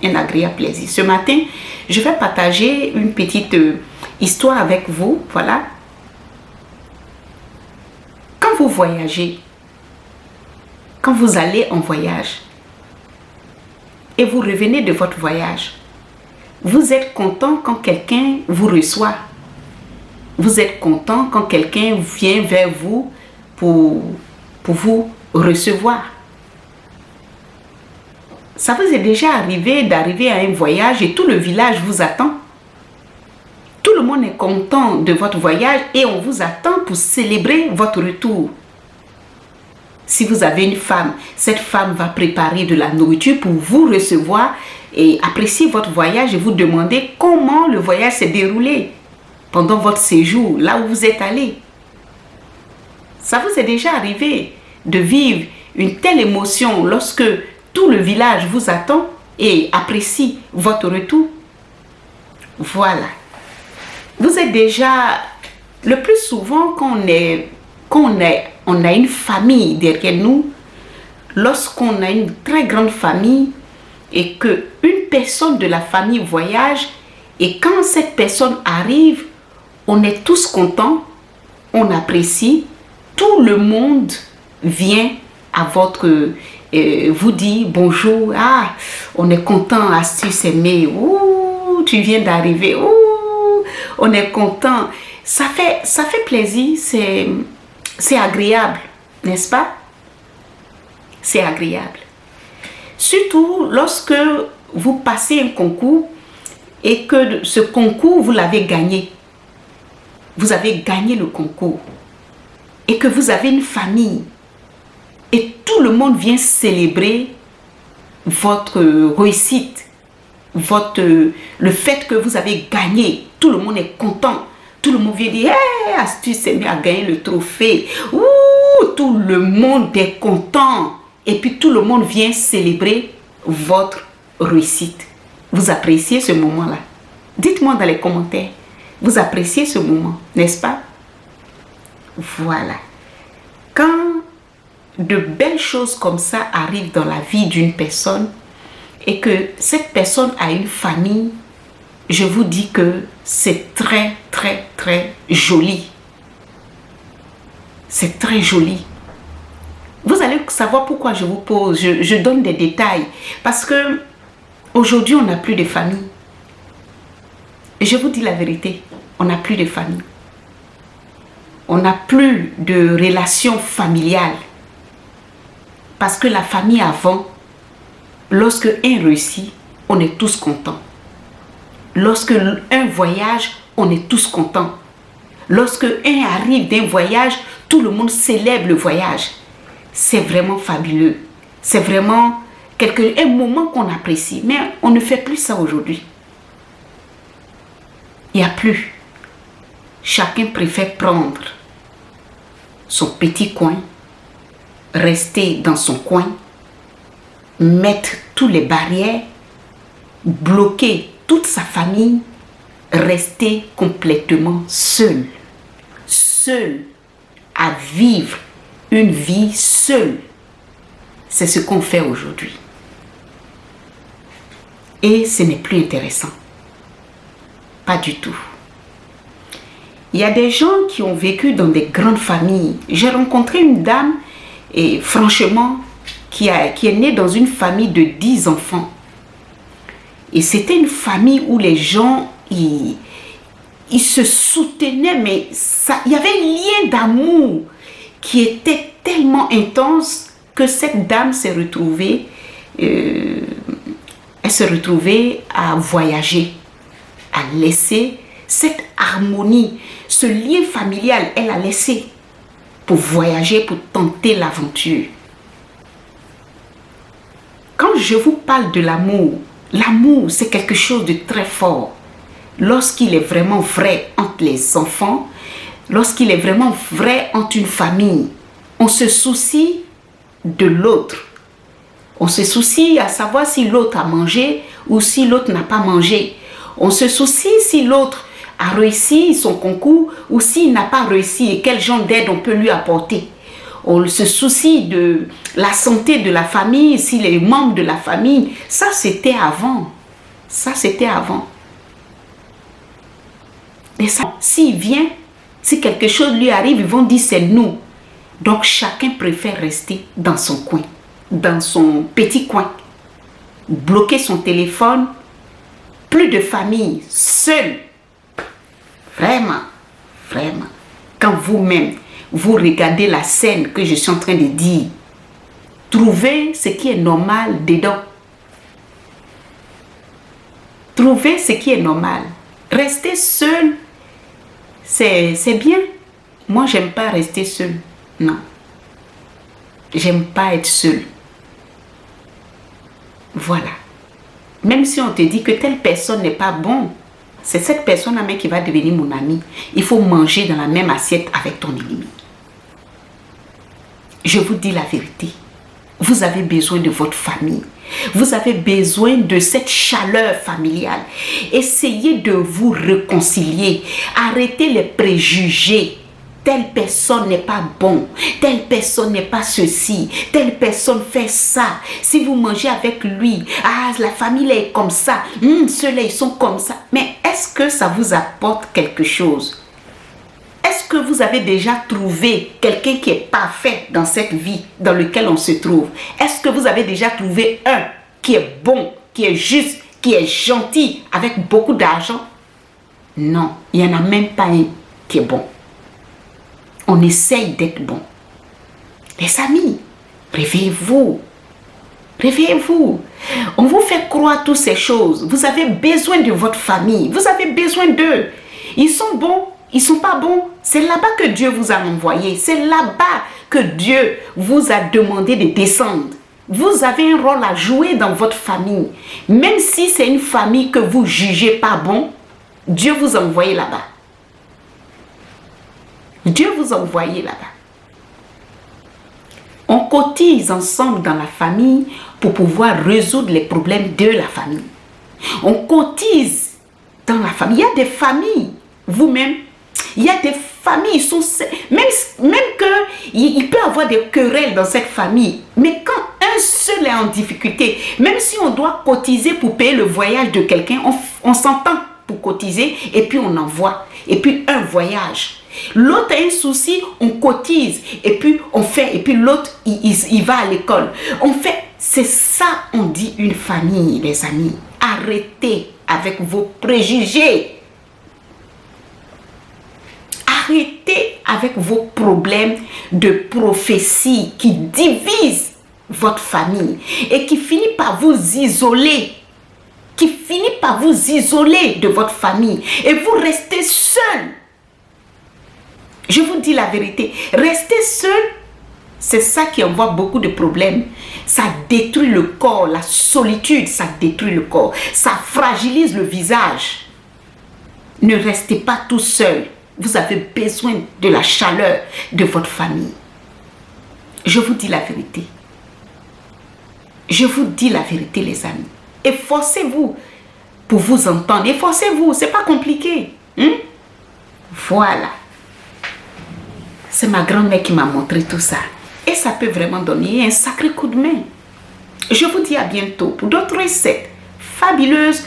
un agréable plaisir. Ce matin, je vais partager une petite histoire avec vous. Voilà. Quand vous voyagez, quand vous allez en voyage et vous revenez de votre voyage, vous êtes content quand quelqu'un vous reçoit. Vous êtes content quand quelqu'un vient vers vous pour vous recevoir. Ça vous est déjà arrivé d'arriver à un voyage et tout le village vous attend? Tout le monde est content de votre voyage et on vous attend pour célébrer votre retour. Si vous avez une femme, cette femme va préparer de la nourriture pour vous recevoir et apprécier votre voyage et vous demander comment le voyage s'est déroulé pendant votre séjour, là où vous êtes allé. Ça vous est déjà arrivé de vivre une telle émotion lorsque tout le village vous attend et apprécie votre retour? Voilà. Vous êtes déjà, le plus souvent quand on a une famille derrière nous, lorsqu'on a une très grande famille et qu'une personne de la famille voyage et quand cette personne arrive, on est tous contents, on apprécie, tout le monde vient à vous dire bonjour, ah, on est content, astuce aimée, ouh, tu viens d'arriver, ouh, on est content. Ça fait plaisir, c'est agréable, n'est-ce pas? C'est agréable. Surtout lorsque vous passez un concours et que ce concours, vous l'avez gagné. Vous avez gagné le concours et que vous avez une famille et tout le monde vient célébrer votre réussite, le fait que vous avez gagné. Tout le monde est content. Tout le monde vient dire hey, Astuce Aimée a gagné le trophée. Ouh, tout le monde est content. Et puis tout le monde vient célébrer votre réussite. Vous appréciez ce moment-là? Dites-moi dans les commentaires. Vous appréciez ce moment, n'est-ce pas? Voilà. Quand de belles choses comme ça arrivent dans la vie d'une personne et que cette personne a une famille, je vous dis que c'est très, très, très joli. C'est très joli. Vous allez savoir pourquoi je vous pose, je donne des détails. Parce que aujourd'hui, on n'a plus de famille. Et je vous dis la vérité, on n'a plus de famille. On n'a plus de relations familiales. Parce que la famille avant, lorsque un réussit, on est tous contents. Lorsque un voyage, on est tous contents. Lorsque un arrive d'un voyage, tout le monde célèbre le voyage. C'est vraiment fabuleux. C'est vraiment un moment qu'on apprécie. Mais on ne fait plus ça aujourd'hui. Il n'y a plus. Chacun préfère prendre son petit coin, rester dans son coin, mettre toutes les barrières, bloquer toute sa famille, rester complètement seul. Seul à vivre une vie seule. C'est ce qu'on fait aujourd'hui. Et ce n'est plus intéressant. Pas du tout. Il y a des gens qui ont vécu dans des grandes familles. J'ai rencontré une dame, et franchement, qui est née dans une famille de 10 enfants. Et c'était une famille où les gens, ils se soutenaient, mais il y avait un lien d'amour qui était tellement intense que cette dame s'est retrouvée, à voyager, à laisser cette harmonie, ce lien familial, elle a laissé pour voyager, pour tenter l'aventure. Quand je vous parle de l'amour, l'amour c'est quelque chose de très fort. Lorsqu'il est vraiment vrai entre les enfants, lorsqu'il est vraiment vrai entre une famille, on se soucie de l'autre. On se soucie à savoir si l'autre a mangé ou si l'autre n'a pas mangé. On se soucie si l'autre a réussi son concours ou s'il n'a pas réussi et quel genre d'aide on peut lui apporter. on se soucie de la santé de la famille, si les membres de la famille, ça c'était avant. Ça c'était avant. Et ça, s'il vient, si quelque chose lui arrive, ils vont dire c'est nous. Donc chacun préfère rester dans son coin, dans son petit coin, bloquer son téléphone, plus de famille, seul. Vraiment, vraiment. Quand vous-même, vous regardez la scène que je suis en train de dire, trouvez ce qui est normal dedans. Trouvez ce qui est normal. Rester seul, c'est bien. Moi, j'aime pas rester seul. Non. J'aime pas être seul. Voilà. Même si on te dit que telle personne n'est pas bon, c'est cette personne-là même qui va devenir mon ami. Il faut manger dans la même assiette avec ton ennemi. Je vous dis la vérité. Vous avez besoin de votre famille. Vous avez besoin de cette chaleur familiale. Essayez de vous réconcilier. Arrêtez les préjugés. Telle personne n'est pas bon, telle personne n'est pas ceci, telle personne fait ça. Si vous mangez avec lui, ah, la famille est comme ça, ceux-là ils sont comme ça. Mais est-ce que ça vous apporte quelque chose? Est-ce que vous avez déjà trouvé quelqu'un qui est parfait dans cette vie dans laquelle on se trouve? Est-ce que vous avez déjà trouvé un qui est bon, qui est juste, qui est gentil, avec beaucoup d'argent? Non, il n'y en a même pas un qui est bon. On essaye d'être bon. Les amis, réveillez-vous. Réveillez-vous. On vous fait croire toutes ces choses. Vous avez besoin de votre famille. Vous avez besoin d'eux. Ils sont bons, ils ne sont pas bons. C'est là-bas que Dieu vous a envoyé. C'est là-bas que Dieu vous a demandé de descendre. Vous avez un rôle à jouer dans votre famille. Même si c'est une famille que vous jugez pas bon, Dieu vous a envoyé là-bas. Dieu vous a envoyé là-bas. On cotise ensemble dans la famille pour pouvoir résoudre les problèmes de la famille. On cotise dans la famille. Il y a des familles, vous-même, il y a des familles, ils sont, même qu'il peut y avoir des querelles dans cette famille, mais quand un seul est en difficulté, même si on doit cotiser pour payer le voyage de quelqu'un, on s'entend pour cotiser et puis on envoie. Et puis un voyage. L'autre a un souci, on cotise et puis on fait. Et puis l'autre, il va à l'école. On fait. C'est ça, on dit une famille, les amis. Arrêtez avec vos préjugés. Arrêtez avec vos problèmes de prophétie qui divisent votre famille et qui finit par vous isoler. Qui finit par vous isoler de votre famille et vous restez seul. Je vous dis la vérité, rester seul, c'est ça qui envoie beaucoup de problèmes. Ça détruit le corps, la solitude, ça détruit le corps. Ça fragilise le visage. Ne restez pas tout seul. Vous avez besoin de la chaleur de votre famille. Je vous dis la vérité. Je vous dis la vérité, les amis. Efforcez-vous pour vous entendre. Efforcez-vous, c'est pas compliqué. Voilà. C'est ma grand-mère qui m'a montré tout ça. Et ça peut vraiment donner un sacré coup de main. Je vous dis à bientôt pour d'autres recettes fabuleuses